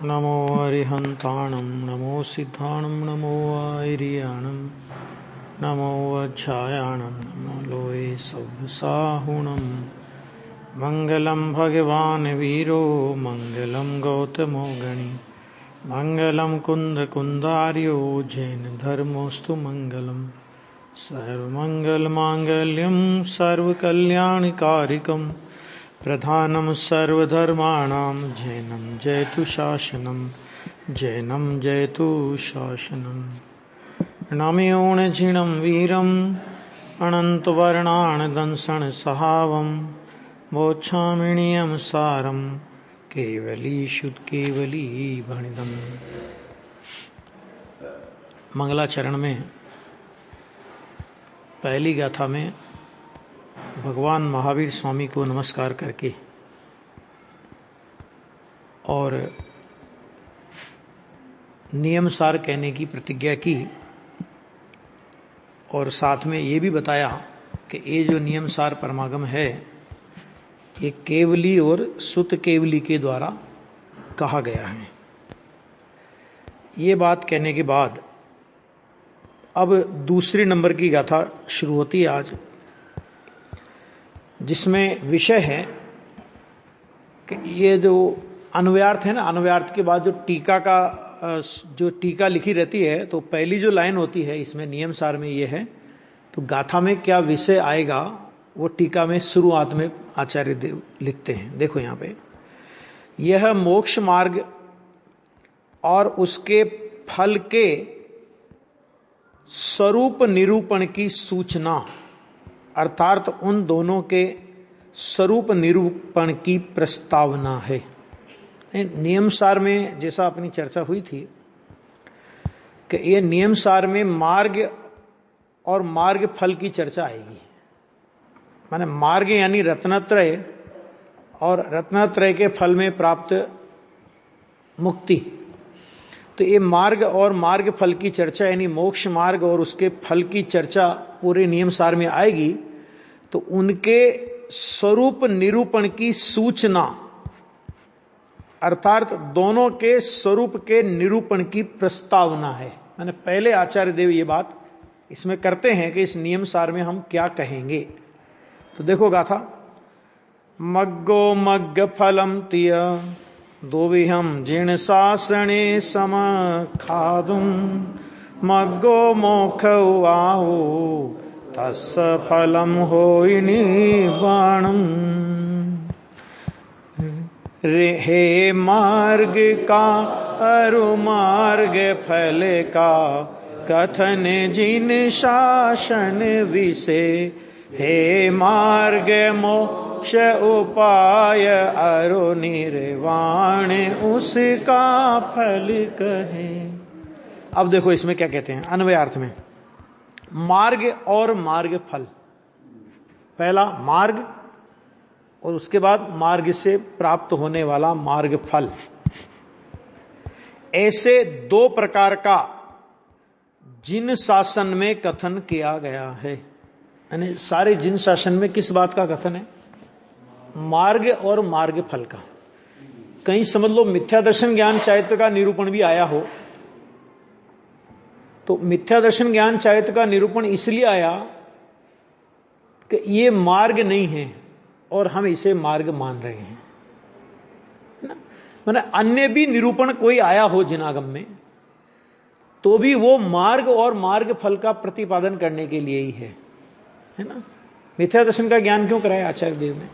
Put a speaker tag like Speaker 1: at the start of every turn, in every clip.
Speaker 1: नमो अरिहन्ताणं नमो सिद्धाणं नमो आयर्याणं नमो वज्रायाणं नमो लोये सव्यसाहुणं मङ्गलं भगवान् वीरो मङ्गलं गौतमो गणि मङ्गलं कुन्दकुन्दार्यो जैनधर्मोऽस्तु मङ्गलम् सर्वमङ्गलमाङ्गल्यं सर्वकल्याणकारिकं प्रधानं सर्वधर्माणां जैनं जयतु शासनं नमयोणजिणं वीरम् अनन्तवर्णानदंसनसहावं मोक्षामिणीयं सारं केवली भणिदम्। मंगलाचरण में पहली गाथा में भगवान महावीर स्वामी को नमस्कार करके और नियमसार कहने की प्रतिज्ञा की और साथ में ये भी बताया कि ये जो नियमसार परमागम है ये केवली और सुत केवली के द्वारा कहा गया है। ये बात कहने के बाद अब दूसरी नंबर की गाथा शुरू होती है आज, जिसमें विषय है कि ये जो अन्वयार्थ है ना, अन्वयार्थ के बाद जो टीका लिखी रहती है तो पहली जो लाइन होती है इसमें नियमसार में ये है, तो गाथा में क्या विषय आएगा वो टीका में शुरुआत में आचार्य देव लिखते हैं। देखो यहाँ पे, यह मोक्ष मार्ग और उसके फल के स्वरूप निरूपण की सूचना, अर्थात उन दोनों के स्वरूप निरूपण की प्रस्तावना है। नियमसार में जैसा अपनी चर्चा हुई थी कि ये नियमसार में मार्ग और मार्ग फल की चर्चा आएगी। माने मार्ग यानी रत्नत्रय और रत्नत्रय के फल में प्राप्त मुक्ति। तो ये मार्ग और मार्ग फल की चर्चा यानी मोक्ष मार्ग और उसके फल की चर्चा पूरे नियमसार में आएगी। तो उनके स्वरूप निरूपण की सूचना, अर्थात दोनों के स्वरूप के निरूपण की प्रस्तावना है। मैंने पहले आचार्य देव ये बात इसमें करते हैं कि इस नियमसार में हम क्या कहेंगे। तो देखो गाथा, मग्गो मग्ग फलम तिय दोविहम जीर्ण शासने सम खादुम मग्गो मोक्ष आहो तस् फलम होइनि बाणम। हे मार्ग का अरु मार्ग फल का कथन जिन शासन विषय, हे मार्ग मोक्ष उपाय अरु निर्वाण उसका फल कहे। अब देखो इसमें क्या कहते हैं अन्वयार्थ में, मार्ग और मार्ग फल। पहला मार्ग और उसके बाद मार्ग से प्राप्त होने वाला मार्ग फल। ऐसे दो प्रकार का जिन शासन में कथन किया गया है। यानी सारे जिन शासन में किस बात का कथन है? मार्ग और मार्ग फल का। कहीं समझ लो मिथ्या दर्शन ज्ञान चारित्र का निरूपण भी आया हो, तो मिथ्या दर्शन ज्ञान चारित्र का निरूपण इसलिए आया कि ये मार्ग नहीं है और हम इसे मार्ग मान रहे हैं ना। माने अन्य भी निरूपण कोई आया हो जिनागम में तो भी वो मार्ग और मार्ग फल का प्रतिपादन करने के लिए ही है ना। मिथ्या दर्शन का ज्ञान क्यों कराया आचार्य देव ने?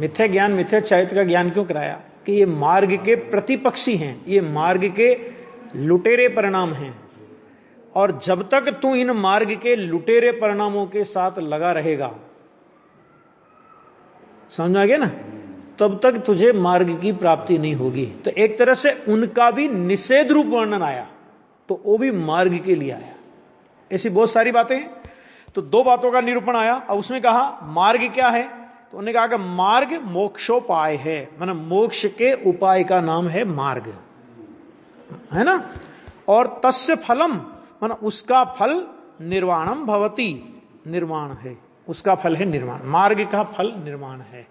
Speaker 1: मिथ्या ज्ञान मिथ्या चारित्र का ज्ञान क्यों कराया? कि ये मार्ग के प्रतिपक्षी हैं, ये मार्ग के लुटेरे परिणाम हैं, और जब तक तू इन मार्ग के लुटेरे परिणामों के साथ लगा रहेगा, समझ में आ गया ना, तब तक तुझे मार्ग की प्राप्ति नहीं होगी। तो एक तरह से उनका भी निषेध रूप वर्णन आया, तो वो भी मार्ग के लिए आया। ऐसी बहुत सारी बातें हैं। तो दो बातों का निरूपण आया। अब उसमें कहा मार्ग क्या है, तो उन्होंने कहा कि मार्ग मोक्षोपाय है, माने मोक्ष के उपाय का नाम है मार्ग, है ना। और तस्य फलम माने उसका फल निर्वाणम भवति, निर्माण है, उसका फल है निर्माण। मार्ग का फल निर्माण है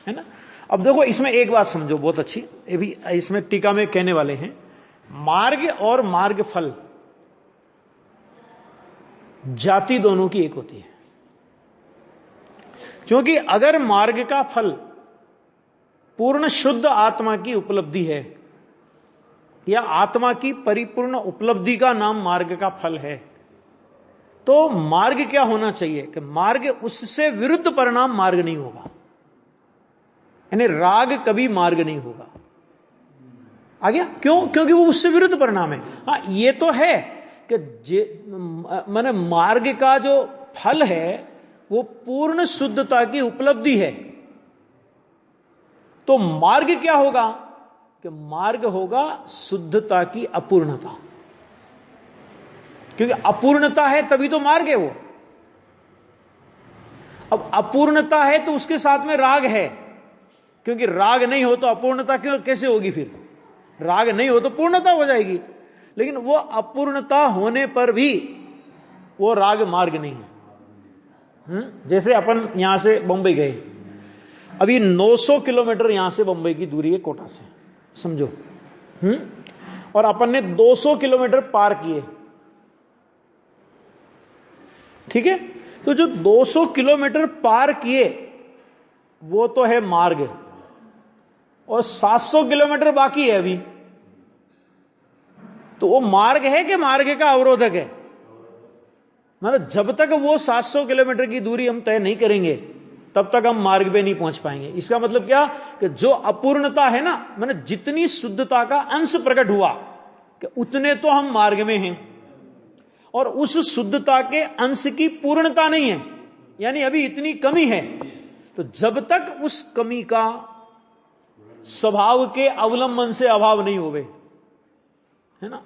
Speaker 1: ना। अब देखो इसमें एक बात समझो बहुत अच्छी, ये भी इसमें टीका में कहने वाले हैं, मार्ग और मार्ग फल जाति दोनों की एक होती है। क्योंकि अगर मार्ग का फल पूर्ण शुद्ध आत्मा की उपलब्धि है या आत्मा की परिपूर्ण उपलब्धि का नाम मार्ग का फल है, तो मार्ग क्या होना चाहिए कि मार्ग उससे विरुद्ध परिणाम मार्ग नहीं होगा, यानी राग कभी मार्ग नहीं होगा। आ गया? क्यों? क्योंकि वो उससे विरुद्ध परिणाम है। हाँ, ये तो है कि माने मार्ग का जो फल है वो पूर्ण शुद्धता की उपलब्धि है। तो मार्ग क्या होगा कि मार्ग होगा शुद्धता की अपूर्णता, क्योंकि अपूर्णता है तभी तो मार्ग है वो। अब अपूर्णता है तो उसके साथ में राग है, क्योंकि राग नहीं हो तो अपूर्णता क्यों कैसे होगी? फिर राग नहीं हो तो पूर्णता हो जाएगी, लेकिन वो अपूर्णता होने पर भी वो राग मार्ग नहीं है। जैसे अपन यहां से बंबई गए, अभी 900 किलोमीटर यहां से बंबई की दूरी है कोटा से, समझो। और अपन ने 200 किलोमीटर पार किए, ठीक है? तो जो 200 किलोमीटर पार किए वो तो है मार्ग, और 700 किलोमीटर बाकी है अभी, तो वो मार्ग है कि मार्ग का अवरोधक है? मतलब जब तक वो 700 किलोमीटर की दूरी हम तय नहीं करेंगे तब तक हम मार्ग पे नहीं पहुंच पाएंगे। इसका मतलब क्या कि जो अपूर्णता है ना, मतलब जितनी शुद्धता का अंश प्रकट हुआ कि उतने तो हम मार्ग में हैं, और उस शुद्धता के अंश की पूर्णता नहीं है, यानी अभी इतनी कमी है। तो जब तक उस कमी का स्वभाव के अवलंबन से अभाव नहीं होवे, है ना।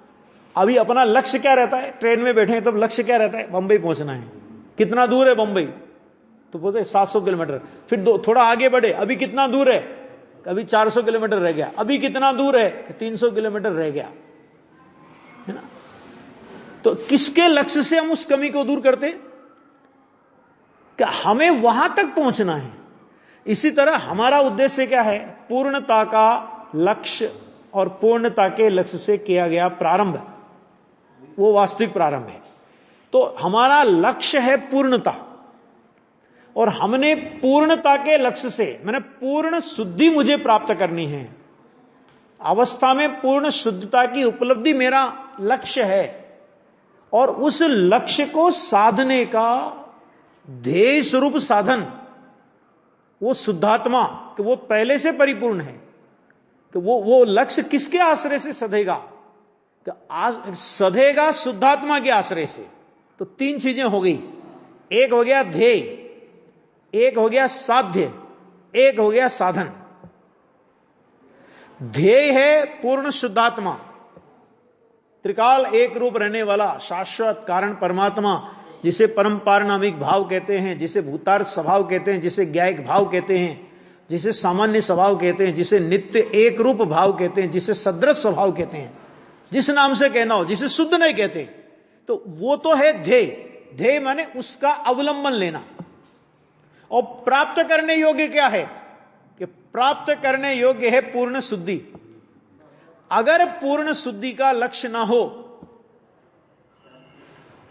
Speaker 1: अभी अपना लक्ष्य क्या रहता है? ट्रेन में बैठे हैं तब लक्ष्य क्या रहता है? बंबई पहुंचना है। कितना दूर है बंबई? तो बोलते 700 किलोमीटर। फिर थोड़ा आगे बढ़े, अभी कितना दूर है? अभी 400 किलोमीटर रह गया। अभी कितना दूर है? 300 किलोमीटर रह गया, है ना। तो किसके लक्ष्य से हम उस कमी को दूर करते? कि हमें वहां तक पहुंचना है। इसी तरह हमारा उद्देश्य क्या है? पूर्णता का लक्ष्य और पूर्णता के लक्ष्य से किया गया प्रारंभ, वो वास्तविक प्रारंभ है। तो हमारा लक्ष्य है पूर्णता, और हमने पूर्णता के लक्ष्य से, मैंने पूर्ण शुद्धि मुझे प्राप्त करनी है, अवस्था में पूर्ण शुद्धता की उपलब्धि मेरा लक्ष्य है। और उस लक्ष्य को साधने का ध्येय स्वरूप साधन वो शुद्धात्मा, कि वो पहले से परिपूर्ण है, कि वो लक्ष्य किसके आश्रय से सधेगा? कि सधेगा शुद्धात्मा के आश्रय से। तो तीन चीजें हो गई, एक हो गया ध्येय, एक हो गया साध्य, एक हो गया साधन। ध्येय है पूर्ण शुद्धात्मा, त्रिकाल एक रूप रहने वाला शाश्वत कारण परमात्मा, जिसे परम पारनामिक भाव कहते हैं, जिसे भूतार्थ स्वभाव कहते हैं, जिसे ज्ञायिक भाव कहते हैं, जिसे सामान्य स्वभाव कहते हैं, जिसे नित्य एक रूप भाव कहते हैं, जिसे सदृश स्वभाव कहते हैं, जिस नाम से कहना हो, जिसे शुद्ध नहीं कहते। तो वो तो है ध्येय। ध्येय माने उसका अवलंबन लेना। और प्राप्त करने योग्य क्या है? कि प्राप्त करने योग्य है पूर्ण शुद्धि। अगर पूर्ण शुद्धि का लक्ष्य ना हो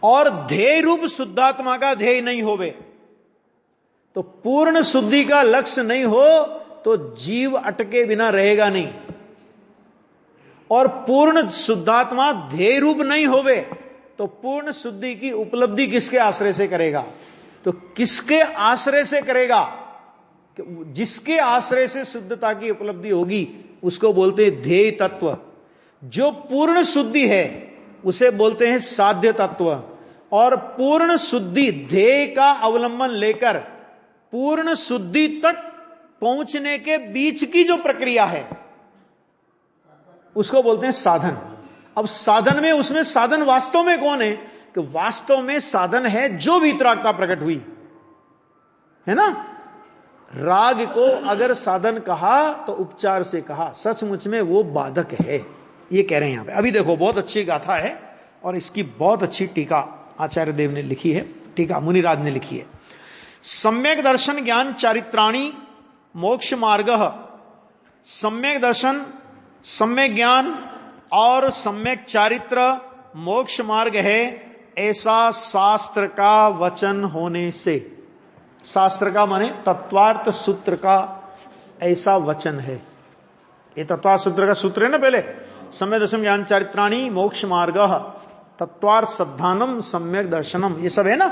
Speaker 1: और ध्येय रूप शुद्धात्मा का ध्येय नहीं होवे, तो पूर्ण शुद्धि का लक्ष्य नहीं हो तो जीव अटके बिना रहेगा नहीं। और पूर्ण शुद्धात्मा ध्येय रूप नहीं होवे तो पूर्ण शुद्धि की उपलब्धि किसके आश्रय से करेगा? तो किसके आश्रय से करेगा? जिसके आश्रय से शुद्धता की उपलब्धि होगी उसको बोलते हैं ध्येय तत्व। जो पूर्ण शुद्धि है उसे बोलते हैं साध्य तत्व। और पूर्ण शुद्धि ध्येय का अवलंबन लेकर पूर्ण शुद्धि तक पहुंचने के बीच की जो प्रक्रिया है उसको बोलते हैं साधन। अब साधन में, उसमें साधन वास्तव में कौन है? कि वास्तव में साधन है जो वीतरागता प्रकट हुई है ना। राग को अगर साधन कहा तो उपचार से कहा, सचमुच में वो बाधक है, ये कह रहे हैं यहां पे। अभी देखो बहुत अच्छी गाथा है और इसकी बहुत अच्छी टीका आचार्य देव ने लिखी है, टीका मुनिराज ने लिखी है। सम्यक दर्शन ज्ञान चारित्राणी मोक्ष मार्ग, सम्यक दर्शन, सम्यक ज्ञान और सम्यक चारित्र मोक्ष मार्ग है, ऐसा शास्त्र का वचन होने से, शास्त्र का माने तत्वार्थ सूत्र का ऐसा वचन है। ये तत्वार्थ सूत्र का सूत्र है ना, पहले सम्यक दर्शन ज्ञान चारित्राणी मोक्ष मार्ग तत्वार्थ सद्धानम सम्यक दर्शनम, ये सब है ना।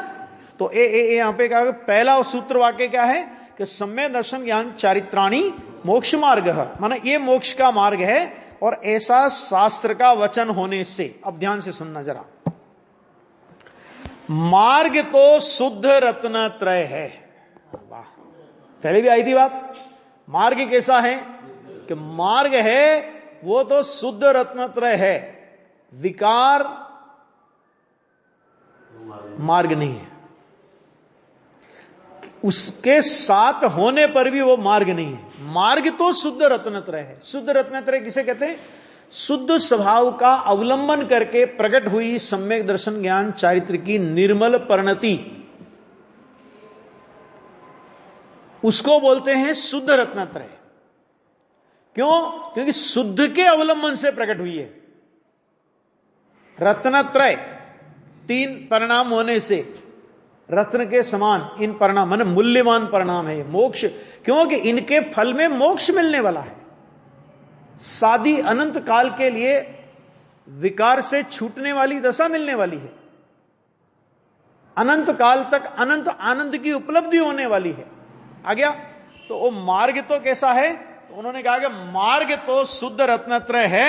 Speaker 1: तो यहां पे कहा पहला सूत्र वाक्य क्या है कि सम्यक दर्शन ज्ञान चारित्राणी मोक्ष मार्ग, माना ये मोक्ष का मार्ग है और ऐसा शास्त्र का वचन होने से। अब ध्यान से सुनना जरा, मार्ग तो शुद्ध रत्न त्रय है। वाह, पहले भी आई थी बात। मार्ग कैसा है कि मार्ग है वो तो शुद्ध रत्न त्रय है, विकार मार्ग नहीं है, उसके साथ होने पर भी वो मार्ग नहीं है। मार्ग तो शुद्ध रत्नत्रय है। शुद्ध रत्नत्रय किसे कहते हैं? शुद्ध स्वभाव का अवलंबन करके प्रकट हुई सम्यक दर्शन ज्ञान चारित्र की निर्मल परिणति, उसको बोलते हैं शुद्ध रत्नत्रय। क्यों? क्योंकि शुद्ध के अवलंबन से प्रकट हुई है। रत्नत्रय, तीन परिणाम होने से रत्न के समान इन परिणाम माने मूल्यवान परिणाम है मोक्ष, क्योंकि इनके फल में मोक्ष मिलने वाला है। सादी अनंत काल के लिए विकार से छूटने वाली दशा मिलने वाली है, अनंत काल तक अनंत आनंद की उपलब्धि होने वाली है। आ गया? तो वो मार्ग तो कैसा है? तो उन्होंने कहा कि मार्ग तो शुद्ध रत्नत्रय है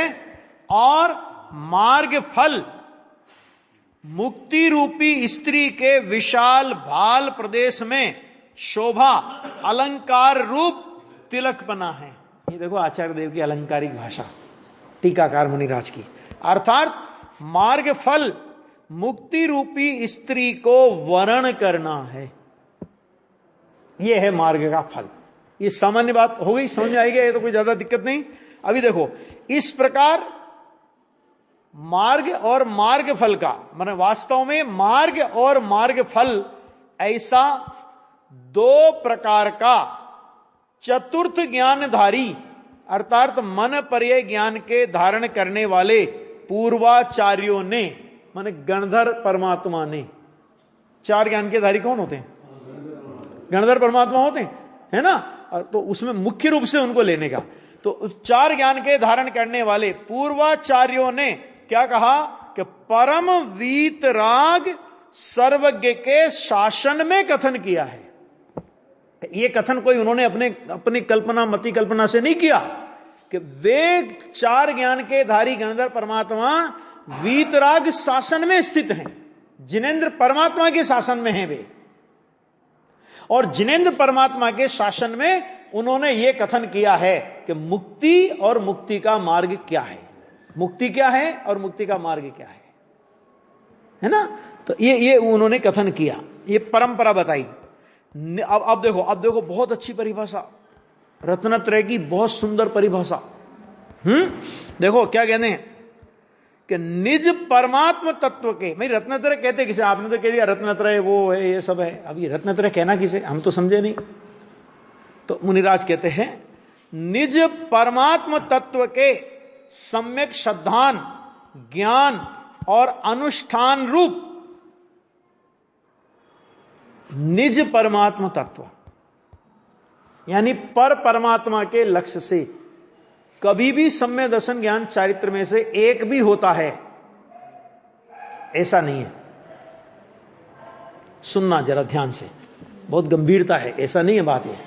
Speaker 1: और मार्ग फल मुक्ति रूपी स्त्री के विशाल भाल प्रदेश में शोभा अलंकार रूप तिलक बना है। ये देखो आचार्य देव की अलंकारिक भाषा, टीकाकार मुनिराज की। अर्थात मार्ग फल मुक्ति रूपी स्त्री को वरण करना है, ये है मार्ग का फल। ये सामान्य बात हो गई, समझ में आएगी, ये तो कोई ज्यादा दिक्कत नहीं। अभी देखो, इस प्रकार मार्ग और मार्ग फल का माने वास्तव में मार्ग और मार्ग फल ऐसा दो प्रकार का चतुर्थ ज्ञानधारी अर्थात मन पर्याय ज्ञान के धारण करने वाले पूर्वाचार्यों ने माने गणधर परमात्मा ने, चार ज्ञान के धारी कौन होते हैं? गणधर परमात्मा होते हैं, है ना। तो उसमें मुख्य रूप से उनको लेने का, तो चार ज्ञान के धारण करने वाले पूर्वाचार्यों ने क्या कहा कि परम वीतराग सर्वज्ञ के शासन में कथन किया है। ये कथन कोई उन्होंने अपनी कल्पना मति कल्पना से नहीं किया कि वे चार ज्ञान के धारी गणधर परमात्मा वीतराग शासन में स्थित हैं, जिनेंद्र परमात्मा के शासन में हैं वे, और जिनेंद्र परमात्मा के शासन में उन्होंने ये कथन किया है कि मुक्ति और मुक्ति का मार्ग क्या है, मुक्ति क्या है और मुक्ति का मार्ग क्या है ना। तो ये उन्होंने कथन किया, ये परंपरा बताई। अब देखो बहुत अच्छी परिभाषा, रत्नत्रय की बहुत सुंदर परिभाषा। देखो क्या कहते हैं कि निज परमात्म तत्व के, भाई रत्नत्रय कहते किसे? आपने तो कह दिया रत्नत्रय वो है, ये सब है। अब ये रत्नत्रय कहना किसे, हम तो समझे नहीं। तो मुनिराज कहते हैं निज परमात्म तत्व के सम्यक श्रद्धान ज्ञान और अनुष्ठान रूप निज परमात्म तत्व, यानी पर परमात्मा के लक्ष्य से कभी भी सम्यक दर्शन ज्ञान चारित्र में से एक भी होता है, ऐसा नहीं है। सुनना जरा ध्यान से, बहुत गंभीरता है, ऐसा नहीं है बात यह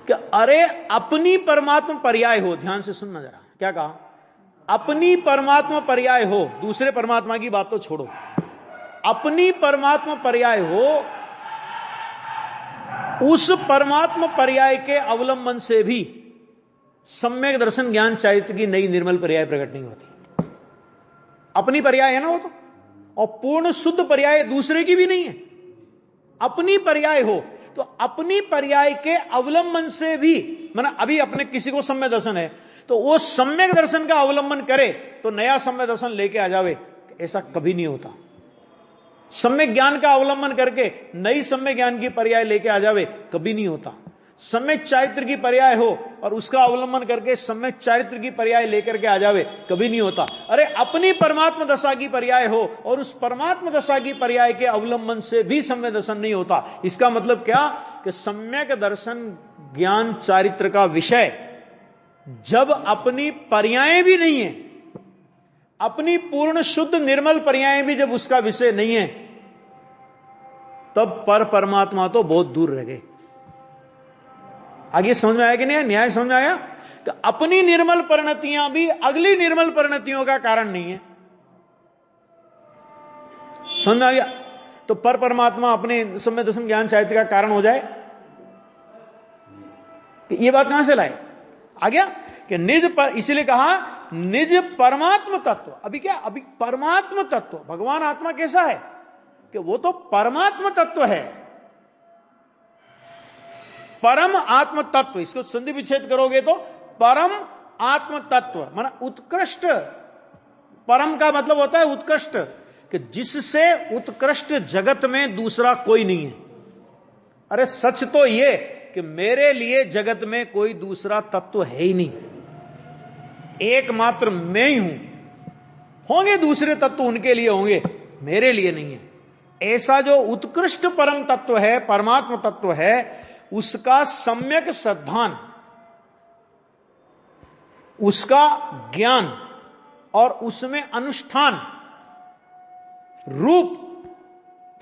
Speaker 1: कि अरे अपनी परमात्मा पर्याय हो। ध्यान से सुनना जरा, क्या कहा? अपनी परमात्मा पर्याय हो, दूसरे परमात्मा की बात तो छोड़ो, अपनी परमात्मा पर्याय हो, उस परमात्मा पर्याय के अवलंबन से भी सम्यक दर्शन ज्ञान चारित्र की नई निर्मल पर्याय प्रकट नहीं होती। अपनी पर्याय है ना वो तो, और पूर्ण शुद्ध पर्याय दूसरे की भी नहीं है, अपनी पर्याय हो। तो अपनी पर्याय के अवलंबन से भी, माना अभी अपने किसी को सम्यक दर्शन है तो वो सम्यक दर्शन का अवलंबन करे तो नया सम्यक दर्शन लेके आ जावे, ऐसा कभी नहीं होता। सम्यक ज्ञान का अवलंबन करके नई सम्यक ज्ञान की पर्याय लेके आ जावे, कभी नहीं होता। सम्यक चारित्र की पर्याय हो और उसका अवलंबन करके सम्यक चारित्र की पर्याय लेकर के आ जावे, कभी नहीं होता। अरे अपनी परमात्मा दशा की पर्याय हो और उस परमात्मा दशा की पर्याय के अवलंबन से भी सम्यक दर्शन नहीं होता। इसका मतलब क्या कि सम्यक दर्शन ज्ञान चारित्र का विषय जब अपनी पर्याय भी नहीं है, अपनी पूर्ण शुद्ध निर्मल पर्याय भी जब उसका विषय नहीं है, तब पर परमात्मा तो बहुत दूर रह गए। आगे समझ में आया कि नहीं? न्याय समझ में आया? तो अपनी निर्मल परिणतियां भी अगली निर्मल परिणतियों का कारण नहीं है। समझ में आ गया? तो पर परमात्मा अपने सम्यक दर्शन ज्ञान चारित्र का कारण हो जाए, ये बात कहां से लाए? आ गया कि निज पर, इसीलिए कहा निज परमात्म तत्व। अभी क्या? अभी परमात्म तत्व, भगवान आत्मा कैसा है कि वो तो परमात्म तत्व है, परम आत्म तत्व। इसको संधि विच्छेद करोगे तो परम आत्म तत्व माना उत्कृष्ट। परम का मतलब होता है उत्कृष्ट, कि जिससे उत्कृष्ट जगत में दूसरा कोई नहीं है। अरे सच तो ये कि मेरे लिए जगत में कोई दूसरा तत्व है ही नहीं, एकमात्र मैं ही हूं। होंगे दूसरे तत्व, उनके लिए होंगे, मेरे लिए नहीं है। ऐसा जो उत्कृष्ट परम तत्व है, परमात्म तत्व है, उसका सम्यक श्रद्धान, उसका ज्ञान और उसमें अनुष्ठान रूप,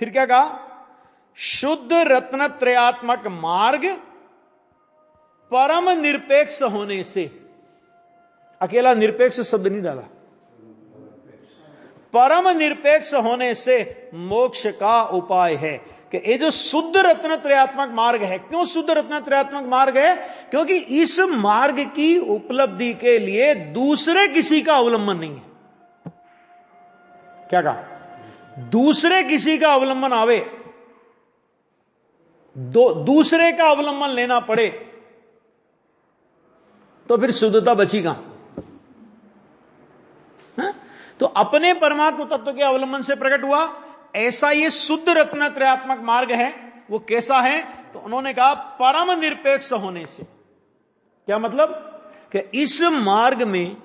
Speaker 1: फिर क्या कहा? शुद्ध रत्नत्रयात्मक मार्ग परम निरपेक्ष होने से। अकेला निरपेक्ष शब्द नहीं डाला, परम निरपेक्ष होने से मोक्ष का उपाय है। कि ये जो शुद्ध रत्नत्रयात्मक मार्ग है, क्यों शुद्ध रत्नत्रयात्मक मार्ग है? क्योंकि इस मार्ग की उपलब्धि के लिए दूसरे किसी का अवलंबन नहीं है। क्या कहा? दूसरे किसी का अवलंबन आवे, दूसरे का अवलंबन लेना पड़े तो फिर शुद्धता बची कहां? तो अपने परमात्मा तत्व के अवलंबन से प्रकट हुआ। ऐसा ये शुद्ध रत्नत्रयात्मक मार्ग है। वो कैसा है? तो उन्होंने कहा परम निरपेक्ष होने से। क्या मतलब? कि इस मार्ग में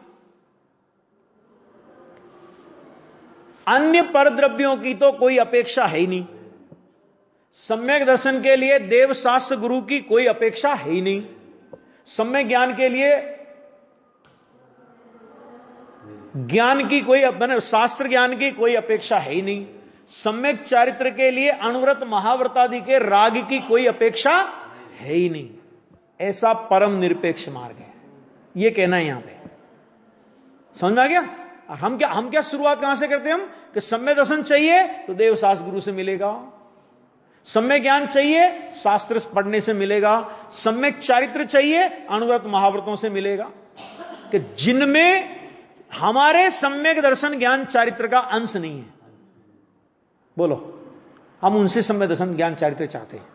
Speaker 1: अन्य परद्रव्यों की तो कोई अपेक्षा है ही नहीं। सम्यक दर्शन के लिए देव शास्त्र गुरु की कोई अपेक्षा है ही नहीं। सम्यक ज्ञान के लिए ज्ञान की कोई, शास्त्र ज्ञान की कोई अपेक्षा है ही नहीं। सम्यक चारित्र के लिए अणुव्रत महाव्रत आदि के राग की कोई अपेक्षा है ही नहीं। ऐसा परम निरपेक्ष मार्ग है, ये कहना है यहां पे। समझ में आ गया? और हम क्या शुरुआत कहां से करते हैं? हम कि सम्यक दर्शन चाहिए तो देव शास्त्र गुरु से मिलेगा, सम्यक ज्ञान चाहिए शास्त्र पढ़ने से मिलेगा, सम्यक चारित्र चाहिए अणुव्रत महाव्रतों से मिलेगा, कि जिनमें हमारे सम्यक दर्शन ज्ञान चारित्र का अंश नहीं है। बोलो, हम उनसे सम्यक दर्शन ज्ञान चारित्र चाहते हैं,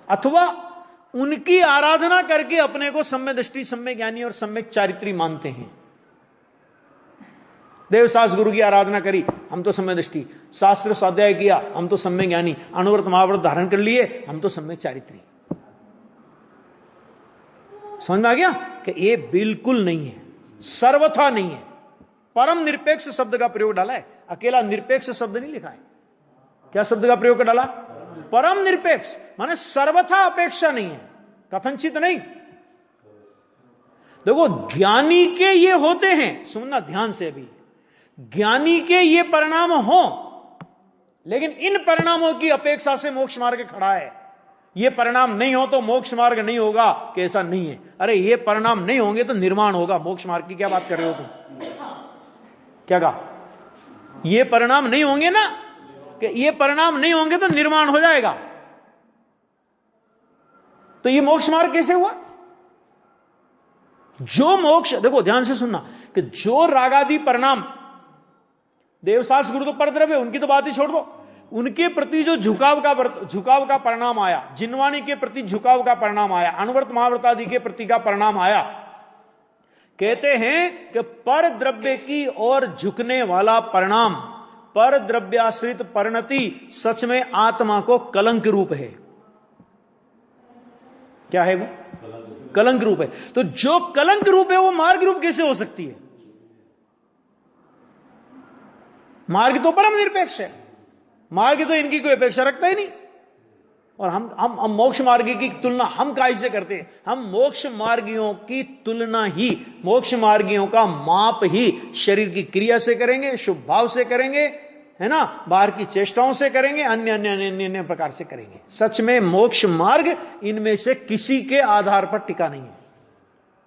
Speaker 1: अथवा उनकी आराधना करके अपने को सम्यक दृष्टि, सम्यक ज्ञानी और सम्यक चारित्री मानते हैं। देवशास्त्र गुरु की आराधना करी, हम तो सम्यक दृष्टि, शास्त्र स्वाध्याय किया, हम तो सम्यक ज्ञानी, अणुव्रत महाव्रत धारण कर लिए, हम तो सम्यक चारित्री। समझ में आ गया कि ये बिल्कुल नहीं है, सर्वथा नहीं है। परम निरपेक्ष शब्द का प्रयोग डाला है, अकेला निरपेक्ष शब्द नहीं लिखा है। क्या शब्द का प्रयोग डाला? परम निरपेक्ष, माने सर्वथा अपेक्षा नहीं है, कथनचित नहीं। देखो ज्ञानी के ये होते हैं, सुनना ध्यान से, अभी ज्ञानी के ये परिणाम हो, लेकिन इन परिणामों की अपेक्षा से मोक्ष मार्ग खड़ा है। ये परिणाम नहीं हो तो मोक्ष मार्ग नहीं होगा, कि ऐसा नहीं है। अरे ये परिणाम नहीं होंगे तो निर्माण होगा। मोक्ष मार्ग की क्या बात कर रहे हो तुम? क्या कहा? ये परिणाम नहीं होंगे ना, कि ये परिणाम नहीं होंगे तो निर्माण हो जाएगा। तो ये मोक्ष मार्ग कैसे हुआ? जो मोक्ष, देखो ध्यान से सुनना, कि जो रागादि परिणाम, देवशास्त्र गुरु तो परद्रव्य, उनकी तो बात ही छोड़ दो, उनके प्रति जो झुकाव का परिणाम आया, जिनवाणी के प्रति झुकाव का परिणाम आया, अणुव्रत महाव्रत आदि के प्रति का परिणाम आया, कहते हैं कि पर द्रव्य की ओर झुकने वाला परिणाम, पर द्रव्याश्रित परिणति सच में आत्मा को कलंक रूप है। क्या है वो? कलंक रूप है। तो जो कलंक रूप है वो मार्ग रूप कैसे हो सकती है? मार्ग तो परम निरपेक्ष है, मार्ग तो इनकी कोई अपेक्षा रखता ही नहीं। और हम मोक्ष मार्ग की तुलना हम काहे से करते हैं? हम मोक्ष मार्गियों की तुलना ही, मोक्ष मार्गियों का माप ही शरीर की क्रिया से करेंगे, शुभ भाव से करेंगे, है ना, बाहर की चेष्टाओं से करेंगे, अन्य अन्य अन्य अन्य प्रकार से करेंगे। सच में मोक्ष मार्ग इनमें से किसी के आधार पर टिका नहीं है।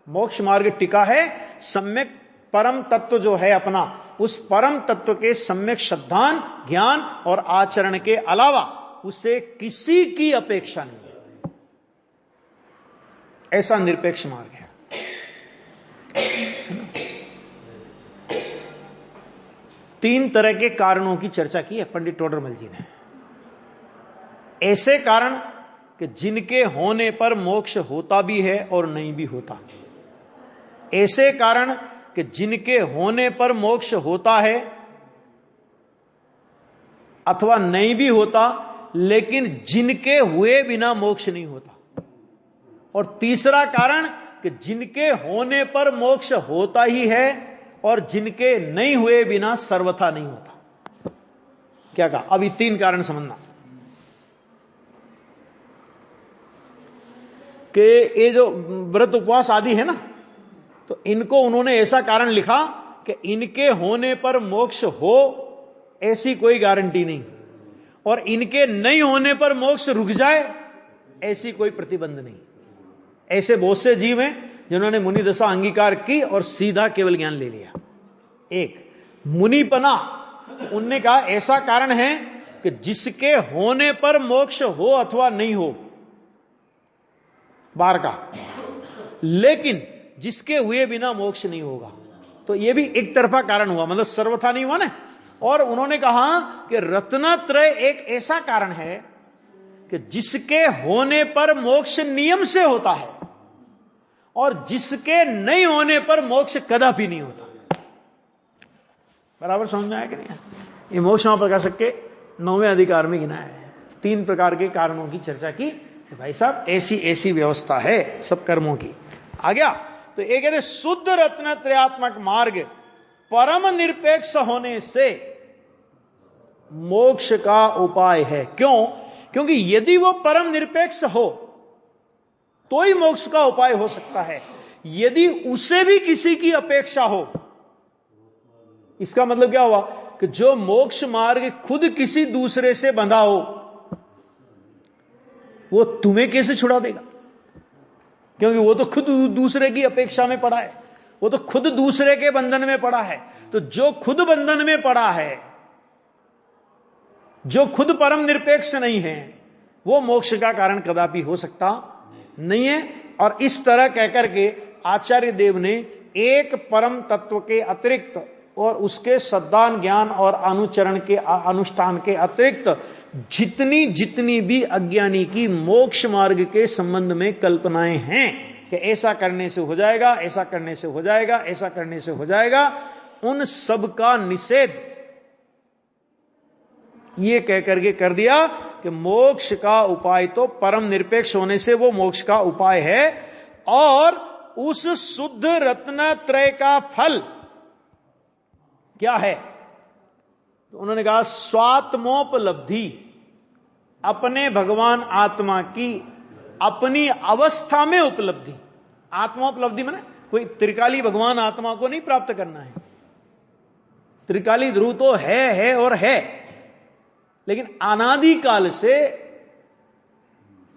Speaker 1: मोक्ष मार्ग टिका है सम्यक परम तत्व जो है अपना, उस परम तत्व के सम्यक श्रद्धान, ज्ञान और आचरण के अलावा उसे किसी की अपेक्षा नहीं है। ऐसा निरपेक्ष मार्ग है। तीन तरह के कारणों की चर्चा की है पंडित टोडरमल जी ने। ऐसे कारण कि जिनके होने पर मोक्ष होता भी है और नहीं भी होता। ऐसे कारण कि जिनके होने पर मोक्ष होता है अथवा नहीं भी होता, लेकिन जिनके हुए बिना मोक्ष नहीं होता। और तीसरा कारण कि जिनके होने पर मोक्ष होता ही है और जिनके नहीं हुए बिना सर्वथा नहीं होता। क्या कहा? अभी तीन कारण समझना कि ये जो व्रत उपवास आदि है ना, तो इनको उन्होंने ऐसा कारण लिखा कि इनके होने पर मोक्ष हो ऐसी कोई गारंटी नहीं, और इनके नहीं होने पर मोक्ष रुक जाए ऐसी कोई प्रतिबंध नहीं। ऐसे बहुत से जीव हैं जिन्होंने मुनि दशा अंगीकार की और सीधा केवल ज्ञान ले लिया। एक मुनिपना, उनने कहा ऐसा कारण है कि जिसके होने पर मोक्ष हो अथवा नहीं हो बाहर का, लेकिन जिसके हुए बिना मोक्ष नहीं होगा। तो यह भी एक तरफा कारण हुआ, मतलब सर्वथा नहीं हुआ ना। और उन्होंने कहा कि रत्नत्रय एक ऐसा कारण है कि जिसके होने पर मोक्ष नियम से होता है और जिसके नहीं होने पर मोक्ष कदापि नहीं होता। बराबर समझ में आया कि नहीं? ये मोक्ष प्रकाशक के 9वें अधिकार में गिना है। तीन प्रकार के कारणों की चर्चा की भाई साहब, ऐसी ऐसी व्यवस्था है सब कर्मों की। आ गया? तो एक कहते शुद्ध रत्नत्रयात्मक मार्ग परम निरपेक्ष होने से मोक्ष का उपाय है। क्यों? क्योंकि यदि वो परम निरपेक्ष हो तो ही मोक्ष का उपाय हो सकता है। यदि उसे भी किसी की अपेक्षा हो, इसका मतलब क्या हुआ कि जो मोक्ष मार्ग खुद किसी दूसरे से बंधा हो वो तुम्हें कैसे छुड़ा देगा? क्योंकि वो तो खुद दूसरे की अपेक्षा में पड़ा है, वो तो खुद दूसरे के बंधन में पड़ा है। तो जो खुद बंधन में पड़ा है, जो खुद परम निरपेक्ष नहीं है, वो मोक्ष का कारण कदापि हो सकता नहीं है। और इस तरह कहकर के आचार्य देव ने एक परम तत्व के अतिरिक्त और उसके सद्दान ज्ञान और अनुचरण के अनुष्ठान के अतिरिक्त जितनी जितनी भी अज्ञानी की मोक्ष मार्ग के संबंध में कल्पनाएं हैं कि ऐसा करने से हो जाएगा, ऐसा करने से हो जाएगा, ऐसा करने से हो जाएगा, उन सब का निषेध ये कहकर के कर दिया कि मोक्ष का उपाय तो परम निरपेक्ष होने से वो मोक्ष का उपाय है। और उस शुद्ध रत्नत्रय का फल क्या है? तो उन्होंने कहा स्वात्मोपलब्धि, अपने भगवान आत्मा की अपनी अवस्था में उपलब्धि। आत्मोपलब्धि माने कोई त्रिकाली भगवान आत्मा को नहीं प्राप्त करना है। त्रिकाली ध्रुव तो है और है, लेकिन अनादि काल से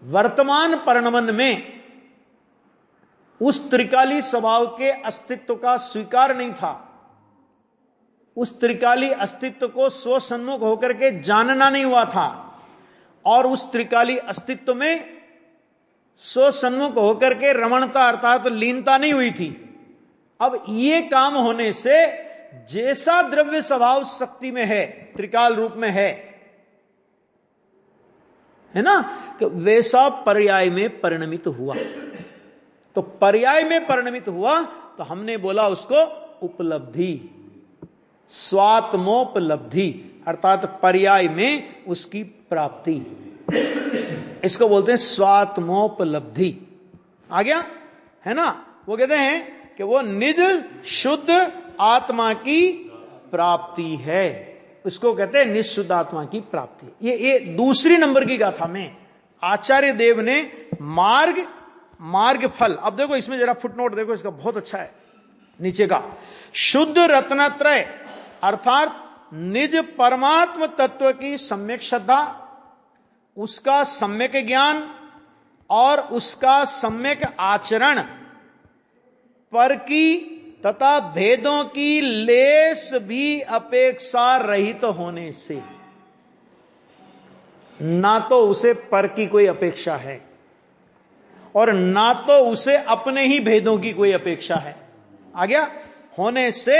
Speaker 1: वर्तमान परिणमन में उस त्रिकाली स्वभाव के अस्तित्व का स्वीकार नहीं था। उस त्रिकाली अस्तित्व को स्वसन्मुख होकर के जानना नहीं हुआ था, और उस त्रिकाली अस्तित्व में स्वसन्मुख होकर के रमणता अर्थात तो लीनता नहीं हुई थी। अब ये काम होने से जैसा द्रव्य स्वभाव शक्ति में है, त्रिकाल रूप में है ना, तो वैसा पर्याय में परिणमित हुआ। तो पर्याय में परिणमित हुआ तो हमने बोला उसको उपलब्धि, स्वात्मोपलब्धि, अर्थात पर्याय में उसकी प्राप्ति। इसको बोलते हैं स्वात्मोपलब्धि। आ गया है ना। वो कहते हैं कि वो निज शुद्ध आत्मा की प्राप्ति है, उसको कहते हैं निशुद्ध आत्मा की प्राप्ति। ये दूसरी नंबर की गाथा में आचार्य देव ने मार्ग फल। अब देखो इसमें जरा फुटनोट देखो, इसका बहुत अच्छा है नीचे का। शुद्ध रत्नत्रय अर्थात निज परमात्म तत्व की सम्यक श्रद्धा, उसका सम्यक ज्ञान और उसका सम्यक आचरण, पर की तथा भेदों की लेस भी अपेक्षा रहित होने से, ना तो उसे पर की कोई अपेक्षा है और ना तो उसे अपने ही भेदों की कोई अपेक्षा है। आ गया होने से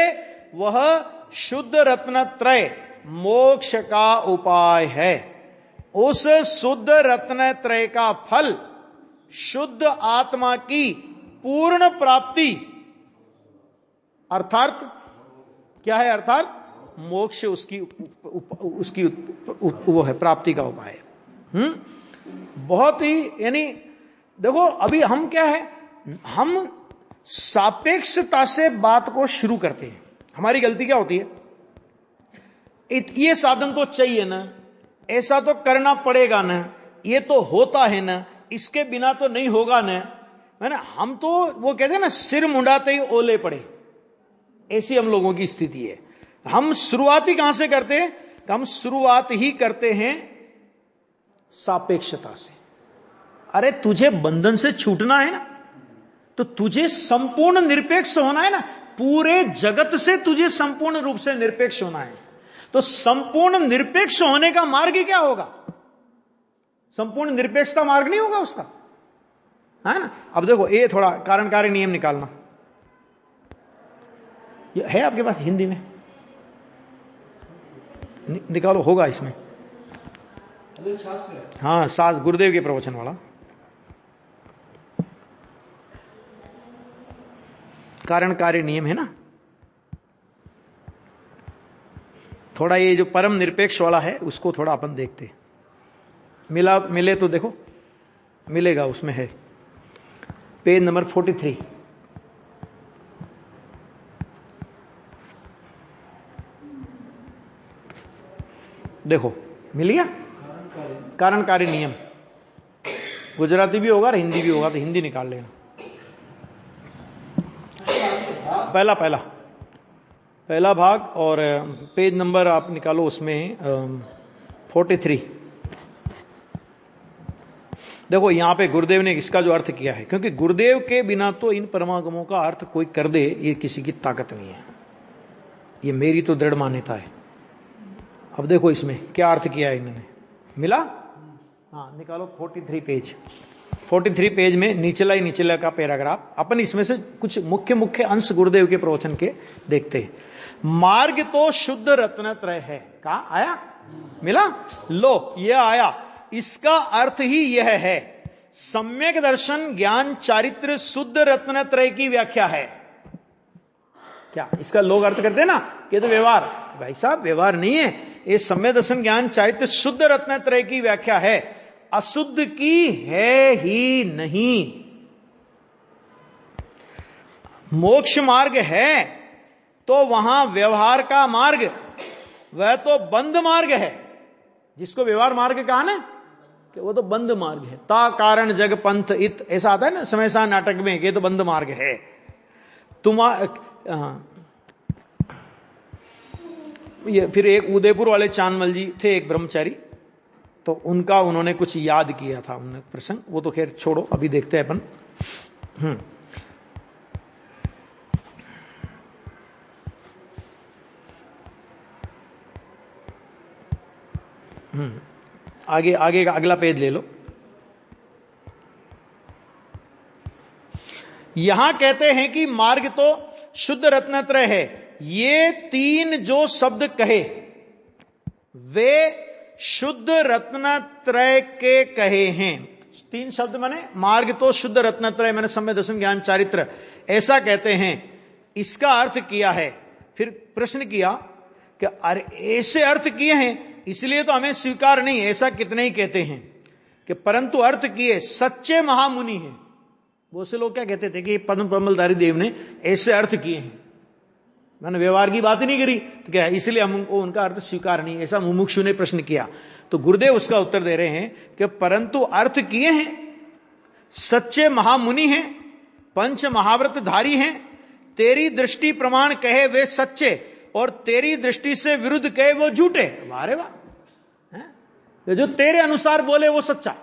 Speaker 1: वह शुद्ध रत्नत्रय मोक्ष का उपाय है। उस शुद्ध रत्नत्रय का फल शुद्ध आत्मा की पूर्ण प्राप्ति अर्थात क्या है, अर्थात मोक्ष उसकी वो है, प्राप्ति का उपाय है। बहुत ही, यानी देखो अभी हम क्या है, हम सापेक्षता से बात को शुरू करते हैं। हमारी गलती क्या होती है, ये साधन तो चाहिए ना, ऐसा तो करना पड़ेगा ना, ये तो होता है ना, इसके बिना तो नहीं होगा ना, है ना। हम तो वो कहते हैं ना, सिर मुंडाते ही ओले पड़े, ऐसी हम लोगों की स्थिति है। हम शुरुआत ही कहां से करते हैं, तो हम शुरुआत ही करते हैं सापेक्षता से। अरे तुझे बंधन से छूटना है ना, तो तुझे संपूर्ण निरपेक्ष होना है ना, पूरे जगत से तुझे संपूर्ण रूप से निरपेक्ष होना है। तो संपूर्ण निरपेक्ष होने का मार्ग क्या होगा, संपूर्ण निरपेक्ष का मार्ग नहीं होगा उसका, है ना। अब देखो ये थोड़ा कारण कार्य नियम निकालना, ये है आपके पास हिंदी में, निकालो, होगा इसमें। हाँ, सास गुरुदेव के प्रवचन वाला कारण कार्य नियम है ना। थोड़ा ये जो परम निरपेक्ष वाला है उसको थोड़ा अपन देखते हैं, मिले तो देखो मिलेगा, उसमें है पेज नंबर 43। देखो मिल गया कारण कार्य नियम। गुजराती भी होगा और हिंदी भी होगा, तो हिंदी निकाल लेना। पहला भाग और पेज नंबर आप निकालो, उसमें 43। देखो यहां पे गुरुदेव ने इसका जो अर्थ किया है, क्योंकि गुरुदेव के बिना तो इन परमागमों का अर्थ कोई कर दे, ये किसी की ताकत नहीं है, ये मेरी तो दृढ़ मान्यता है। अब देखो इसमें क्या अर्थ किया है इन्होंने, मिला? हाँ, निकालो 43 पेज में निचला का पैराग्राफ। अपन इसमें से कुछ मुख्य अंश गुरुदेव के प्रवचन के देखते हैं। मार्ग तो शुद्ध रत्नत्रय है, कहा आया, मिला, लो ये आया। इसका अर्थ ही यह है, सम्यक दर्शन ज्ञान चारित्र शुद्ध रत्नत्रय की व्याख्या है। क्या इसका लोग अर्थ करते हैं ना कि तो व्यवहार, भाई साहब व्यवहार नहीं है, ये सम्यक दर्शन ज्ञान चारित्र शुद्ध रत्नत्रय की व्याख्या है, अशुद्ध की है ही नहीं। मोक्ष मार्ग है तो वहां व्यवहार का मार्ग, वह तो बंद मार्ग है। जिसको व्यवहार मार्ग कहा ना, कि वो तो बंद मार्ग है। ता कारण जग पंथ इत, ऐसा आता है ना समय सा नाटक में, ये तो बंद मार्ग है। ये फिर एक उदयपुर वाले चांदमल जी थे, एक ब्रह्मचारी, तो उनका उन्होंने कुछ याद किया था उन्होंने प्रसंग, वो तो खैर छोड़ो, अभी देखते हैं अपन। आगे का अगला पेज ले लो। यहां कहते हैं कि मार्ग तो शुद्ध रत्नत्रय है। ये तीन जो शब्द कहे वे शुद्ध रत्नत्रय के कहे हैं। तीन शब्द माने मार्ग तो शुद्ध रत्नत्रय, मैंने सम्यक दर्शन ज्ञान चारित्र, ऐसा कहते हैं, इसका अर्थ किया है। फिर प्रश्न किया कि अरे ऐसे अर्थ किए हैं इसलिए तो हमें स्वीकार नहीं, ऐसा कितने ही कहते हैं कि परंतु अर्थ किए सच्चे महामुनि हैं। बहुत से लोग क्या कहते थे कि पद्म कमलधारी देव ने ऐसे अर्थ किए हैं, मैंने व्यवहार की बात ही नहीं करी, तो क्या इसलिए हमको उनका अर्थ स्वीकार नहीं, ऐसा मुमुक्षु ने प्रश्न किया। तो गुरुदेव उसका उत्तर दे रहे हैं कि परंतु अर्थ किए हैं, सच्चे महामुनि हैं, पंच महाव्रतधारी हैं, तेरी दृष्टि प्रमाण कहे वे सच्चे और तेरी दृष्टि से विरुद्ध कहे वो झूठे। वारे वाह, जो तेरे अनुसार बोले वो सच्चा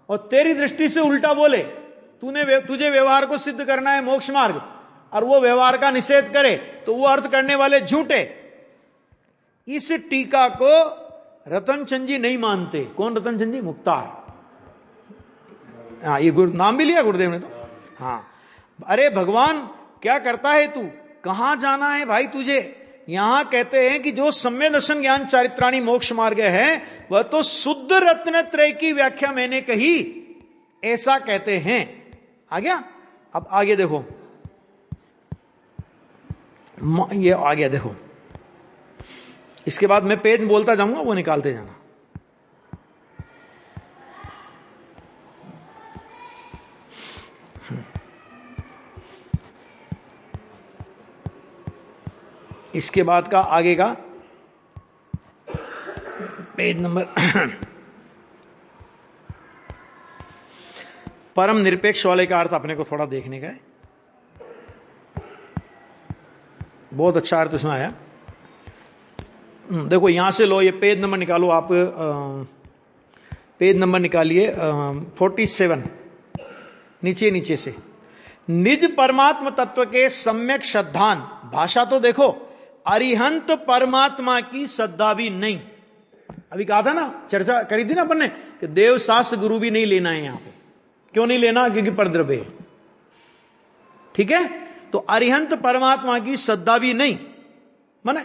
Speaker 1: और तेरी दृष्टि से उल्टा बोले, तुझे व्यवहार को सिद्ध करना है मोक्ष मार्ग और वो व्यवहार का निषेध करे तो वो अर्थ करने वाले झूठे। इस टीका को रतनचंद जी नहीं मानते। कौन रतनचंद जी? मुक्तार। हाँ, ये नाम भी लिया गुरुदेव ने तो। हाँ, अरे भगवान क्या करता है तू, कहां जाना है भाई तुझे? यहां कहते हैं कि जो सम्य दर्शन ज्ञान चारित्राणी मोक्ष मार्ग है वह तो शुद्ध रत्नत्रय की व्याख्या मैंने कही, ऐसा कहते हैं। आ गया? अब आगे देखो, ये आ गया देखो, इसके बाद मैं पेज बोलता जाऊंगा, वो निकालते जाना। इसके बाद का आगे का पेज नंबर परम निरपेक्ष वाले का अर्थ अपने को थोड़ा देखने का है। बहुत अच्छा अर्थ इसमें आया। देखो यहां से लो, ये पेज नंबर निकालो आप, पेज नंबर निकालिए 47, नीचे से। निज परमात्म तत्व के सम्यक श्रद्धान, भाषा तो देखो, अरिहंत परमात्मा की श्रद्धा भी नहीं। अभी कहा था ना, चर्चा करी थी ना अपन ने कि देव शास्त्र गुरु भी नहीं लेना है यहां पे। क्यों नहीं लेना? क्योंकि परद्रव्य है। ठीक है, तो अरिहंत परमात्मा की श्रद्धा भी नहीं, माने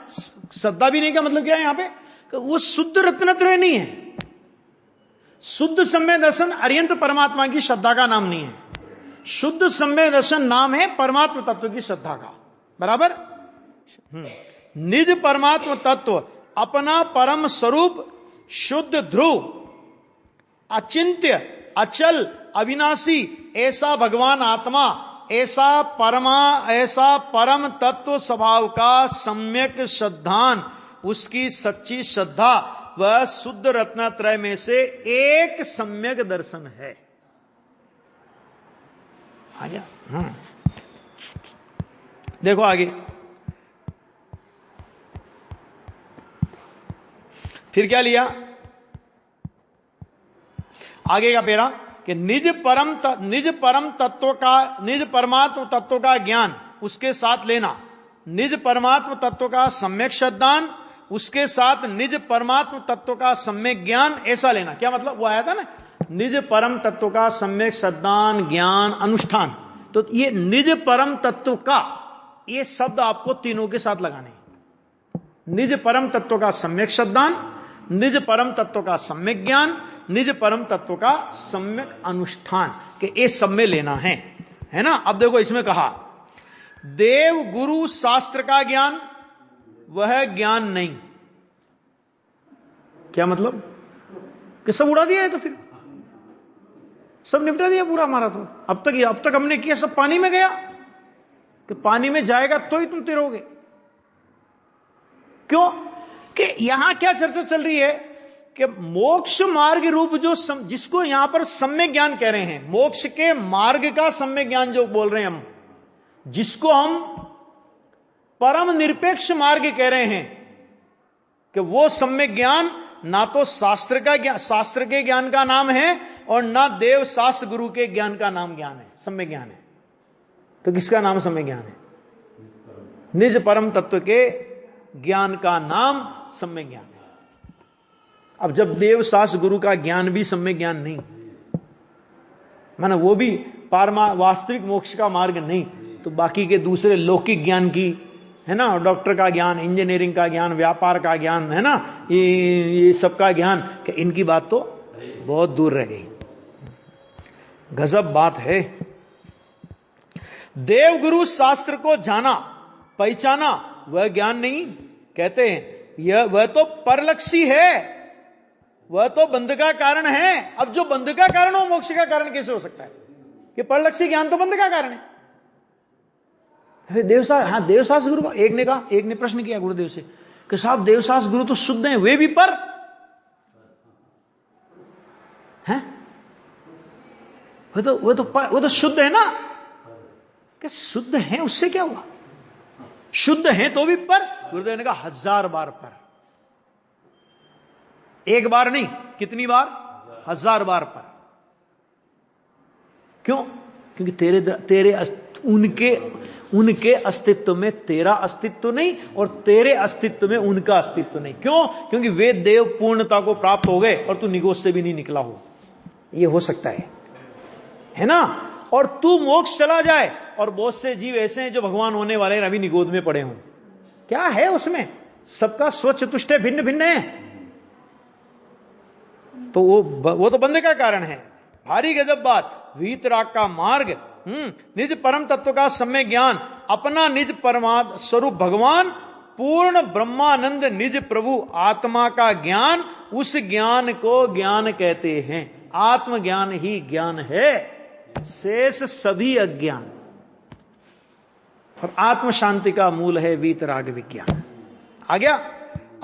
Speaker 1: श्रद्धा भी नहीं का मतलब क्या है यहां पे? कि वो शुद्ध रत्नत्रय नहीं है। शुद्ध सम्य दर्शन अरिहंत परमात्मा की श्रद्धा का नाम नहीं है। शुद्ध सम्य दर्शन नाम है परमात्मा तत्व की श्रद्धा का। बराबर? निज परमात्मा तत्व, अपना परम स्वरूप, शुद्ध ध्रुव, अचिंत्य, अचल, अविनाशी, ऐसा भगवान आत्मा, ऐसा परम तत्व स्वभाव का सम्यक श्रद्धान, उसकी सच्ची श्रद्धा, वह शुद्ध रत्नत्रय में से एक सम्यक दर्शन है। आ गया? देखो आगे, फिर क्या लिया आगे का पेरा कि निज परमात्म तत्व का ज्ञान उसके साथ लेना, निज परमात्म तत्व का सम्यक श्रद्धान, उसके साथ निज परमात्म तत्व का सम्यक ज्ञान, ऐसा लेना। क्या मतलब? वो आया था ना, निज परम तत्व का सम्यक श्रद्धान, ज्ञान, अनुष्ठान। तो ये निज परम तत्व का, ये शब्द आपको तीनों के साथ लगाने हैं। निज परम तत्व का सम्यक श्रद्धान, निज परम तत्व का सम्यक ज्ञान, निज परम तत्व का सम्यक अनुष्ठान, के ये सब में लेना है ना। अब देखो इसमें कहा देव गुरु शास्त्र का ज्ञान, वह ज्ञान नहीं। क्या मतलब? कि सब उड़ा दिया है, तो फिर सब निपटा दिया पूरा हमारा। तो अब तक हमने किया सब पानी में गया, कि पानी में जाएगा तो ही तुम तिरोगे। क्यों? कि यहां क्या चर्चा चल रही है कि मोक्ष मार्ग रूप जो जिसको यहां पर सम्यक ज्ञान कह रहे हैं, मोक्ष के मार्ग का सम्यक ज्ञान जो बोल रहे हैं हम, जिसको हम परम निरपेक्ष मार्ग कह रहे हैं, कि वो सम्यक ज्ञान ना तो शास्त्र के ज्ञान का नाम है और ना देव शास्त्र गुरु के ज्ञान का नाम ज्ञान है, सम्यक ज्ञान है। तो किसका नाम सम्यक ज्ञान है? निज परम तत्व के ज्ञान का नाम सम्यक ज्ञान है। अब जब देव शास्त्र गुरु का ज्ञान भी सम्यक ज्ञान नहीं, माना वो भी वास्तविक मोक्ष का मार्ग नहीं, तो बाकी के दूसरे लौकिक ज्ञान की, है ना, डॉक्टर का ज्ञान, इंजीनियरिंग का ज्ञान, व्यापार का ज्ञान, है ना, ये सब का ज्ञान, कि इनकी बात तो बहुत दूर रह गई। गजब बात है। देव गुरु शास्त्र को जाना पहचाना वह ज्ञान नहीं। कहते हैं वह तो परलक्षी है, वह तो बंध का कारण है। अब जो बंध का कारण हो मोक्ष का कारण कैसे हो सकता है? कि परलक्ष्य ज्ञान तो बंध का कारण है। देवशास्त्र, हाँ देवशास्त्र गुरु, एक ने प्रश्न किया गुरुदेव से कि साहब देवशास्त्र गुरु तो शुद्ध हैं, वे भी पर हैं, वो तो शुद्ध है ना। कि शुद्ध है उससे क्या हुआ, शुद्ध है तो भी पर। गुरुदेव ने कहा 1000 बार पर, एक बार नहीं, कितनी बार, 1000 बार पर। क्यों? क्योंकि उनके अस्तित्व में तेरा अस्तित्व नहीं और तेरे अस्तित्व में उनका अस्तित्व नहीं। क्यों? क्योंकि वे देव पूर्णता को प्राप्त हो गए और तू निगोद से भी नहीं निकला हो। ये हो सकता है ना। और तू मोक्ष चला जाए और बहुत से जीव ऐसे हैं जो भगवान होने वाले हैं, अभी निगोद में पड़े हों। क्या है उसमें? सबका स्वच्छ तुष्ट है, भिन्न भिन्न है। तो वो तो बंधे का कारण है। भारी गजब बात। वीतराग का मार्ग, निज परम तत्व का सम्यक ज्ञान, अपना निज परमात्मा स्वरूप भगवान, पूर्ण ब्रह्मानंद निज प्रभु आत्मा का ज्ञान, उस ज्ञान को ज्ञान कहते हैं। आत्मज्ञान ही ज्ञान है, शेष सभी अज्ञान। और आत्म शांति का मूल है वीतराग विज्ञान। आ गया?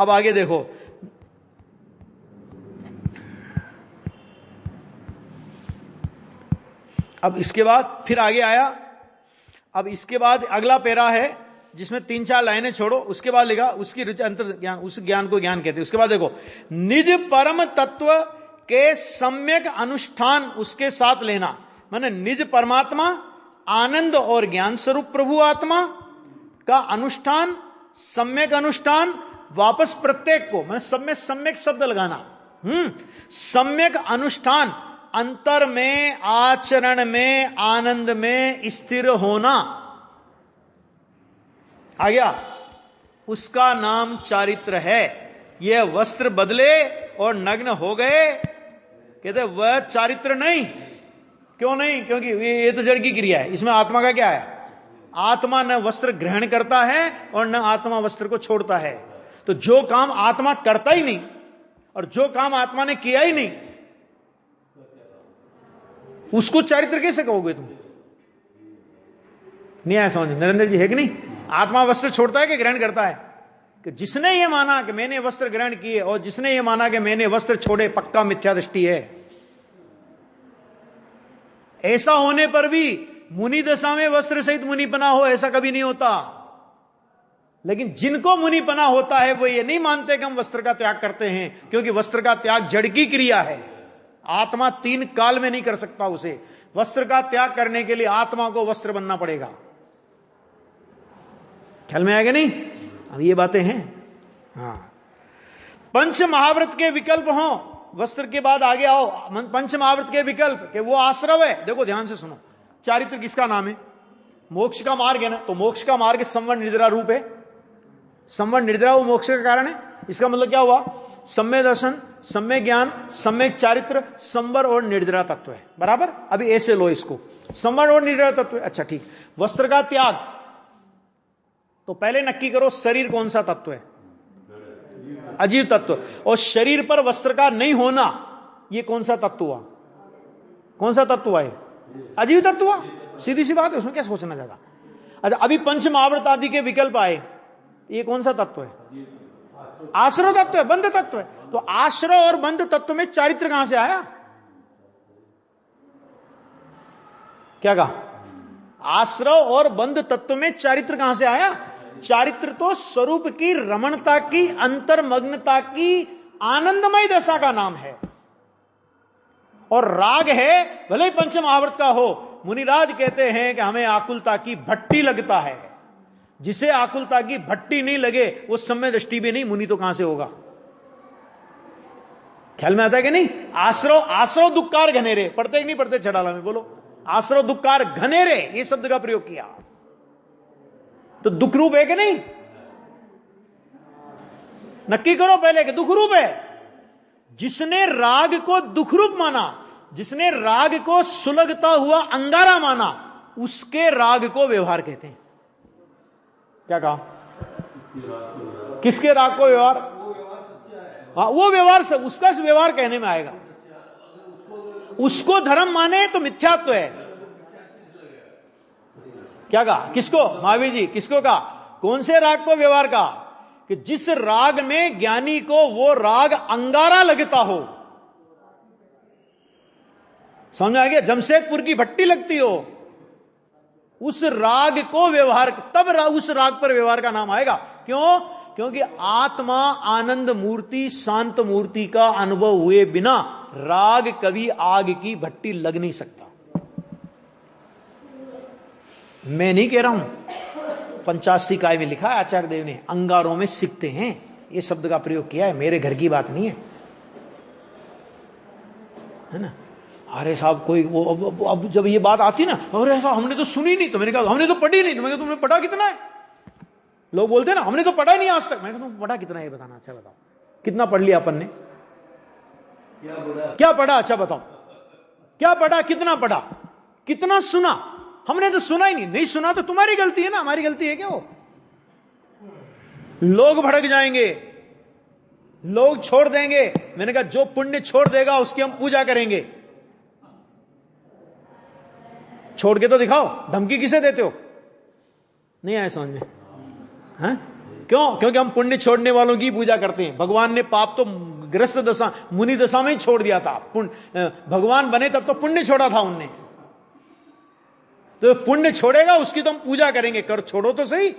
Speaker 1: अब आगे देखो, अब इसके बाद फिर आगे आया। अब इसके बाद अगला पैरा है जिसमें 3-4 लाइनें छोड़ो, उसके बाद लिखा उसकी रुचि अंतर ज्ञान, उस ज्ञान को ज्ञान कहते हैं। उसके बाद देखो, निज परम तत्व के सम्यक अनुष्ठान उसके साथ लेना, माने निज परमात्मा आनंद और ज्ञान स्वरूप प्रभु आत्मा का अनुष्ठान, सम्यक अनुष्ठान, वापस प्रत्येक को, माने सब में सम्यक शब्द लगाना। सम्यक अनुष्ठान, अंतर में, आचरण में, आनंद में स्थिर होना। आ गया? उसका नाम चारित्र है। यह वस्त्र बदले और नग्न हो गए, कहते वह चारित्र नहीं। क्यों नहीं? क्योंकि ये तो जड़ की क्रिया है, इसमें आत्मा का क्या है? आत्मा न वस्त्र ग्रहण करता है और न आत्मा वस्त्र को छोड़ता है। तो जो काम आत्मा करता ही नहीं और जो काम आत्मा ने किया ही नहीं, उसको चारित्र कैसे कहोगे तुम? नहीं आया समझ नरेंद्र जी, है कि नहीं? आत्मा वस्त्र छोड़ता है कि ग्रहण करता है? कि जिसने ये माना कि मैंने वस्त्र ग्रहण किए और जिसने ये माना कि मैंने वस्त्र छोड़े, पक्का मिथ्या दृष्टि है। ऐसा होने पर भी मुनि दशा में वस्त्र सहित मुनिपना हो, ऐसा कभी नहीं होता। लेकिन जिनको मुनिपना होता है वो ये नहीं मानते कि हम वस्त्र का त्याग करते हैं, क्योंकि वस्त्र का त्याग जड़ की क्रिया है। आत्मा 3 काल में नहीं कर सकता उसे। वस्त्र का त्याग करने के लिए आत्मा को वस्त्र बनना पड़ेगा। ख्याल में आएगा नहीं? अब ये बातें हैं। हाँ, पंच महाव्रत के विकल्प हो, वस्त्र के बाद आगे आओ, पंच महाव्रत के विकल्प के वो आश्रव है। देखो ध्यान से सुनो, चारित्र किसका नाम है? मोक्ष का मार्ग है ना। तो मोक्ष का मार्ग संवर निर्द्रा रूप है। संवर निर्द्रा वो मोक्ष का कारण है। इसका मतलब क्या हुआ? सम्यक दर्शन, सम्यक ज्ञान, सम्यक चारित्र, संवर और निर्द्रा तत्व है। बराबर? अभी ऐसे लो इसको, संवर और निर्द्रा तत्व है। अच्छा ठीक। वस्त्र का त्याग, तो पहले नक्की करो शरीर कौन सा तत्व है? अजीव तत्व। और शरीर पर वस्त्र का नहीं होना, ये कौन सा तत्व हुआ? कौन सा तत्व है? अजीव तत्व हुआ। सीधी सी बात है, उसमें क्या सोचना ज्यादा। अच्छा, अभी पंच महाव्रत आदि के विकल्प आए, ये कौन सा तत्व है? आश्रव तत्व है, बंध तत्व है। तो आश्रव और बंध तत्व में चारित्र कहां से आया? क्या कहा? आश्रव और बंध तत्व में चारित्र कहां से आया? चारित्र तो स्वरूप की रमणता की, अंतर्मग्नता की, आनंदमय दशा का नाम है। और राग है, भले ही पंच महाव्रत का हो। मुनिराज कहते हैं कि हमें आकुलता की भट्टी लगता है। जिसे आकुलता की भट्टी नहीं लगे वो सम्य दृष्टि भी नहीं, मुनि तो कहां से होगा? ख्याल में आता है कि नहीं? आश्रव दुक्कार घनेरे, पढ़ते कि नहीं पढ़ते चढ़ाला में? बोलो, आश्रव दुक्कार घनेरे, ये शब्द का प्रयोग किया। तो दुख रूप है कि नहीं? नक्की करो पहले कि दुख रूप है। जिसने राग को दुख रूप माना, जिसने राग को सुलगता हुआ अंगारा माना, उसके राग को व्यवहार कहते हैं। क्या कहा? किसके राग को व्यवहार? हाँ, वो व्यवहार से, उसका व्यवहार कहने में आएगा। उसको धर्म माने तो मिथ्यात्व है, क्या कहा? किसको? महावीर जी किसको कहा? कौन से राग को व्यवहार कहा? कि जिस राग में ज्ञानी को वो राग अंगारा लगता हो। समझ आ गया? जमशेदपुर की भट्टी लगती हो, उस राग को व्यवहार, तब उस राग पर व्यवहार का नाम आएगा। क्यों? क्योंकि आत्मा आनंद मूर्ति शांत मूर्ति का अनुभव हुए बिना राग कभी आग की भट्टी लग नहीं सकता। मैं नहीं कह रहा हूं, 85 काय में लिखा है आचार्य देव ने, अंगारों में सिकते हैं, ये शब्द का प्रयोग किया है, मेरे घर की बात नहीं है ना। अरे साहब कोई वो अब जब ये बात आती ना, अरे साहब हमने तो सुनी नहीं, तो मैंने कहा हमने तो पढ़ी नहीं, तो मैंने कहा तुमने पढ़ा कितना है? लोग बोलते हैं ना हमने तो पढ़ा ही नहीं आज तक। मैंने कहा तुम पढ़ा कितना है ये बताना। अच्छा बताओ कितना पढ़ लिया अपन ने? क्या पढ़ा? अच्छा बताओ क्या पढ़ा, कितना पढ़ा, कितना सुना? हमने तो सुना ही नहीं। नहीं सुना तो तुम्हारी गलती है ना, हमारी गलती है क्या? वो लोग भड़क जाएंगे, लोग छोड़ देंगे। मैंने कहा जो पुण्य छोड़ देगा उसकी हम पूजा करेंगे। छोड़ के तो दिखाओ, धमकी किसे देते हो? नहीं आया समझ में? हैं? क्यों? क्योंकि हम पुण्य छोड़ने वालों की पूजा करते हैं। भगवान ने पाप तो ग्रस्त दशा, मुनि दशा में ही छोड़ दिया था। भगवान बने तब तो पुण्य छोड़ा था उनने, तो पुण्य छोड़ेगा उसकी तो हम पूजा करेंगे। कर छोड़ो तो सही,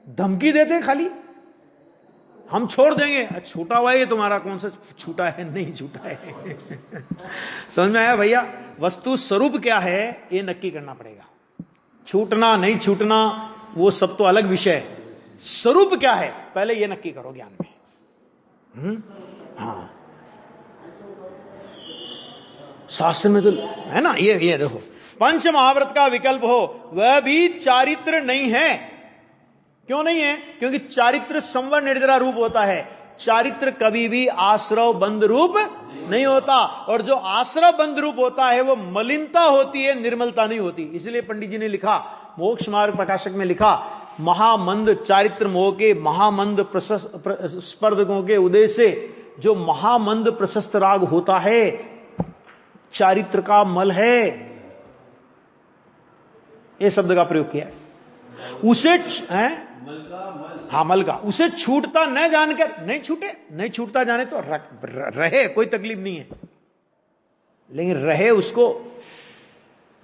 Speaker 1: धमकी देते खाली हम छोड़ देंगे। छूटा हुआ है तुम्हारा, कौन सा छूटा है? नहीं छूटा है। समझ में आया भैया? वस्तु स्वरूप क्या है ये नक्की करना पड़ेगा। छूटना नहीं छूटना वो सब तो अलग विषय है। स्वरूप क्या है पहले ये नक्की करो ज्ञान में। हाँ शास्त्र में तो है ना, ये देखो पंच महाव्रत का विकल्प हो वह भी चारित्र नहीं है। क्यों नहीं है? क्योंकि चारित्र संवर निर्जरा रूप होता है, चारित्र कभी भी आश्रव बंद रूप नहीं होता। और जो आश्रव बंद रूप होता है वो मलिनता होती है, निर्मलता नहीं होती। इसलिए पंडित जी ने लिखा, मोक्ष मार्ग प्रकाशक में लिखा, महामंद चारित्र मोह के महामंद स्पर्धकों के उदय से जो महामंद प्रशस्त राग होता है चारित्र का मल है। ये शब्द का प्रयोग किया है। उसे हाँ मल का, उसे छूटता न जानकर, नहीं छूटे, नहीं छूटता जाने तो रहे, कोई तकलीफ नहीं है, लेकिन रहे उसको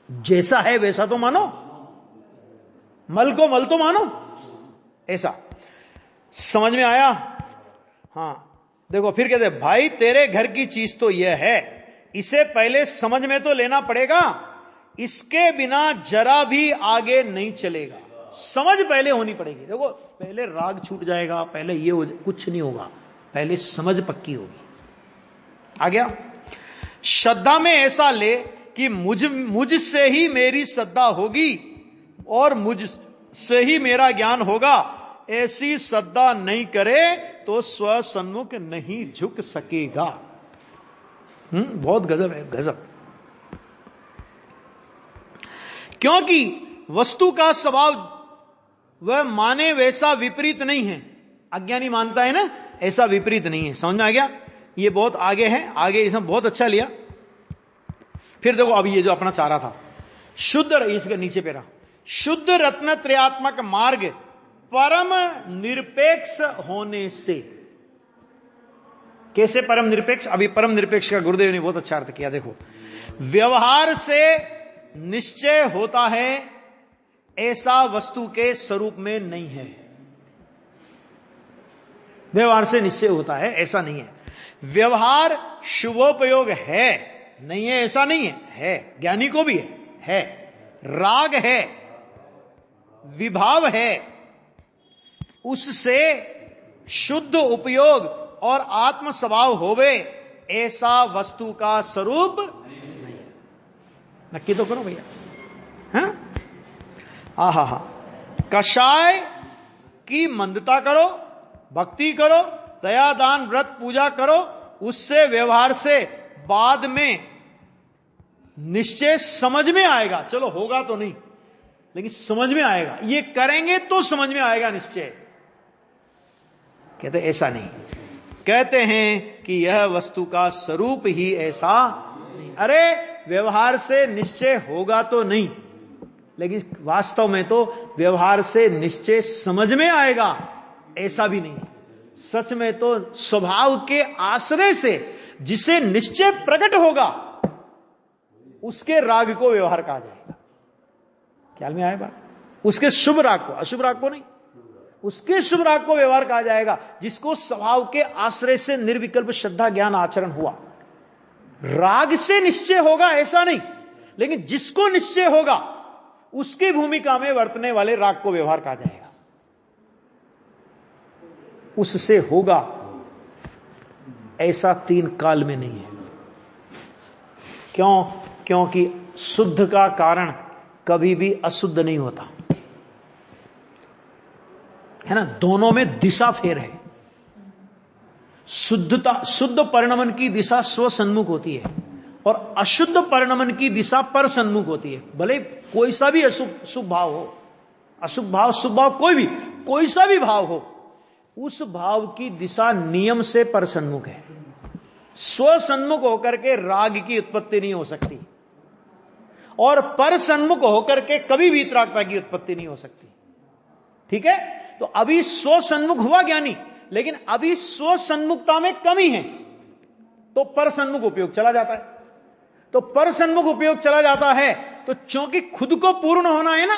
Speaker 1: जैसा है वैसा तो मानो, मल को मल तो मानो, ऐसा। समझ में आया? हाँ देखो फिर कहते भाई तेरे घर की चीज तो यह है, इसे पहले समझ में तो लेना पड़ेगा, इसके बिना जरा भी आगे नहीं चलेगा। समझ पहले होनी पड़ेगी। देखो पहले राग छूट जाएगा, पहले ये कुछ नहीं होगा, पहले समझ पक्की होगी। आ गया? श्रद्धा में ऐसा ले कि मुझसे ही मेरी श्रद्धा होगी और मुझसे ही मेरा ज्ञान होगा। ऐसी श्रद्धा नहीं करे तो स्वसन्मुख नहीं झुक सकेगा। बहुत गजब है, गजब। क्योंकि वस्तु का स्वभाव वह माने वैसा विपरीत नहीं है। अज्ञानी मानता है ना, ऐसा विपरीत नहीं है। समझ में आ गया? ये बहुत आगे है, आगे इसमें बहुत अच्छा लिया। फिर देखो अभी ये जो अपना चाह रहा था शुद्ध, इसके नीचे पे रहा, शुद्ध रत्न त्रयात्मक मार्ग परम निरपेक्ष होने से। कैसे परम निरपेक्ष? अभी परम निरपेक्ष का गुरुदेव ने बहुत अच्छा अर्थ किया। देखो व्यवहार से निश्चय होता है ऐसा वस्तु के स्वरूप में नहीं है। व्यवहार से निश्चय होता है ऐसा नहीं है। व्यवहार शुभोपयोग है, नहीं है ऐसा नहीं है ज्ञानी को भी है। राग है, विभाव है, उससे शुद्ध उपयोग और आत्म स्वभाव होवे ऐसा वस्तु का स्वरूप नहीं। नक्की तो करो भैया। हाँ हा कषाय की मंदता करो, भक्ति करो, दया दान व्रत पूजा करो, उससे व्यवहार से बाद में निश्चय समझ में आएगा। चलो होगा तो नहीं, लेकिन समझ में आएगा। ये करेंगे तो समझ में आएगा निश्चय। कहते ऐसा नहीं, कहते हैं कि यह वस्तु का स्वरूप ही ऐसा नहीं। अरे व्यवहार से निश्चय होगा तो नहीं, लेकिन वास्तव में तो व्यवहार से निश्चय समझ में आएगा, ऐसा भी नहीं है। सच में तो स्वभाव के आश्रय से जिसे निश्चय प्रकट होगा उसके राग को व्यवहार कहा जाएगा। ख्याल में आए बात? उसके शुभ राग को, अशुभ राग को नहीं, उसके शुभ राग को व्यवहार कहा जाएगा, जिसको स्वभाव के आश्रय से निर्विकल्प श्रद्धा ज्ञान आचरण हुआ। राग से निश्चय होगा ऐसा नहीं, लेकिन जिसको निश्चय होगा उसकी भूमिका में वर्तने वाले राग को व्यवहार कहा जाएगा। उससे होगा ऐसा तीन काल में नहीं है। क्यों? क्योंकि शुद्ध का कारण कभी भी अशुद्ध नहीं होता है ना। दोनों में दिशा फेर है। शुद्ध परिणमन की दिशा स्व सन्मुख होती है और अशुद्ध परिणमन की दिशा पर सन्मुख होती है। भले कोई सा भी अशुभ शुभ भाव हो, अशुभ भाव शुभ भाव कोई सा भी भाव हो, उस भाव की दिशा नियम से पर सन्मुख है। स्व सन्मुख होकर के राग की उत्पत्ति नहीं हो सकती और पर सन्मुख होकर के कभी वीतरागता की उत्पत्ति नहीं हो सकती। ठीक है? तो अभी स्व सन्मुख हुआ ज्ञानी, लेकिन अभी स्व सन्मुखता में कमी है, तो पर सन्मुख उपयोग चला जाता है। तो पर सन्मुख उपयोग चला जाता है तो क्योंकि खुद को पूर्ण होना है ना,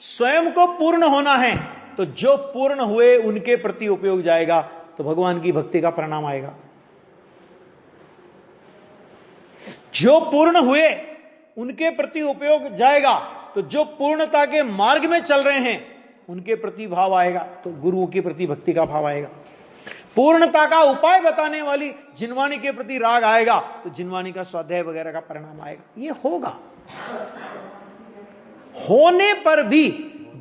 Speaker 1: स्वयं को पूर्ण होना है, तो जो पूर्ण हुए उनके प्रति उपयोग जाएगा, तो भगवान की भक्ति का परिणाम आएगा। जो पूर्ण हुए उनके प्रति उपयोग जाएगा, तो जो पूर्णता के मार्ग में चल रहे हैं उनके प्रति भाव आएगा, तो गुरुओं के प्रति भक्ति का भाव आएगा। पूर्णता का उपाय बताने वाली जिनवाणी के प्रति राग आएगा, तो जिनवाणी का स्वाध्याय वगैरह का परिणाम आएगा। ये होगा। होने पर भी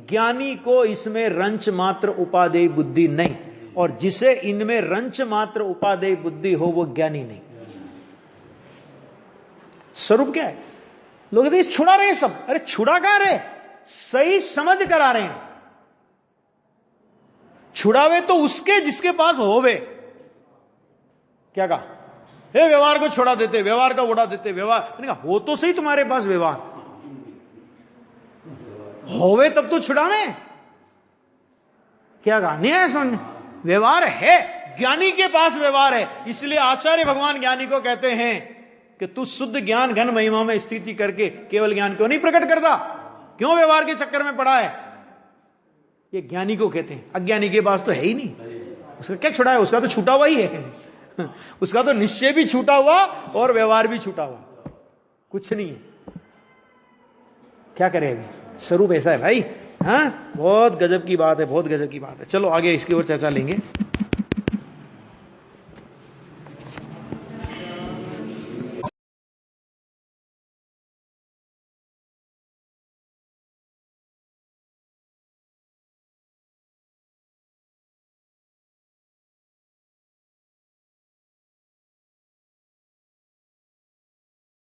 Speaker 1: ज्ञानी को इसमें रंच मात्र उपादेय बुद्धि नहीं, और जिसे इनमें रंच मात्र उपादेय बुद्धि हो वो ज्ञानी नहीं। स्वरूप क्या है? लोग देखिए छुड़ा रहे हैं सब। अरे छुड़ा कहां रहे? सही समझ कर आ रहे हैं। छुड़ावे तो उसके जिसके पास होवे। क्या कहा? हे व्यवहार को छोड़ा देते, व्यवहार का उड़ा देते, व्यवहार। मैंने कहा हो तो सही तुम्हारे पास व्यवहार, होवे तब तो छुड़ावे। क्या कहा? नहीं है समझ? व्यवहार है, ज्ञानी के पास व्यवहार है। इसलिए आचार्य भगवान ज्ञानी को कहते हैं कि तू शुद्ध ज्ञान घन महिमा में स्थिति करके केवल ज्ञान क्यों नहीं प्रकट करता? क्यों व्यवहार के चक्कर में पड़ा है? ये ज्ञानी को कहते हैं। अज्ञानी के पास तो है ही नहीं। उसका क्या छुड़ा है? उसका तो छूटा हुआ ही है। उसका तो निश्चय भी छूटा हुआ और व्यवहार भी छूटा हुआ, कुछ नहीं है। क्या करे अभी? स्वरूप ऐसा है भाई। हाँ, बहुत गजब की बात है, बहुत गजब की बात है। चलो आगे इसकी ओर चर्चा लेंगे।